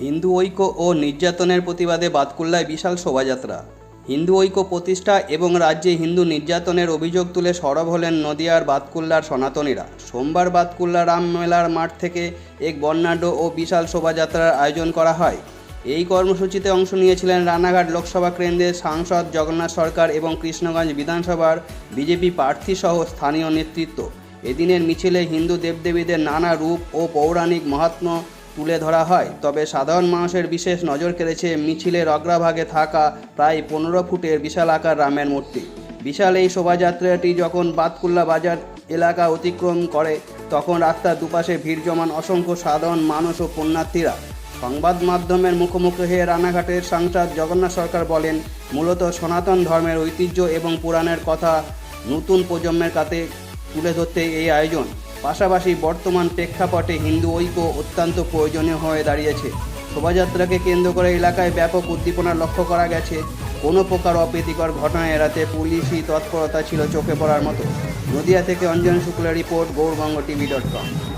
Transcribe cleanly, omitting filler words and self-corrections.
হিন্দু ঐক্য ও নির্যাতনের প্রতিবাদে বাতকুল্লায় বিশাল শোভাযাত্রা। হিন্দু ঐক্য প্রতিষ্ঠা এবং রাজ্যে হিন্দু নির্যাতনের অভিযোগ তুলে সরব হলেন নদিয়ার বাতকুল্লার সনাতনীরা। সোমবার বাতকুল্লা রামমেলার মাঠ থেকে এক বর্ণাঢ্য ও বিশাল শোভাযাত্রার আয়োজন করা হয়। এই কর্মসূচিতে অংশ নিয়েছিলেন রানাঘাট লোকসভা কেন্দ্রের সাংসদ জগন্নাথ সরকার এবং কৃষ্ণগঞ্জ বিধানসভার বিজেপি প্রার্থীসহ স্থানীয় নেতৃত্ব। এদিনের মিছিলে হিন্দু দেবদেবীদের নানা রূপ ও পৌরাণিক মাহাত্ম্য তুলে ধরা হয়। তবে সাধারণ মানুষের বিশেষ নজর কেড়েছে মিছিলের অগ্রভাগে থাকা প্রায় 15 ফুটের বিশাল আকার রামের মূর্তি। বিশাল এই শোভাযাত্রাটি যখন বাতকুল্লা বাজার এলাকা অতিক্রম করে তখন রাস্তার দুপাশে ভিড় জমান অসংখ্য সাধারণ মানুষ ও পুণ্যার্থীরা। সংবাদ মাধ্যমের মুখোমুখি হয়ে রানাঘাটের সাংসদ জগন্নাথ সরকার বলেন, মূলত সনাতন ধর্মের ঐতিহ্য এবং পুরাণের কথা নতুন প্রজন্মের কাছে তুলে ধরতে এই আয়োজন। পাশাপাশি বর্তমান প্রেক্ষাপটে হিন্দু ঐক্য অত্যন্ত প্রয়োজনীয় হয়ে দাঁড়িয়েছে। শোভাযাত্রাকে কেন্দ্র করে এলাকায় ব্যাপক উদ্দীপনা লক্ষ্য করা গেছে। কোনো প্রকার অপ্রীতিকর ঘটনা এড়াতে পুলিশি তৎপরতা ছিল চোখে পড়ার মতো। নদিয়া থেকে অঞ্জন শুক্লা রিপোর্ট, গৌরবঙ্গ টিভি.com।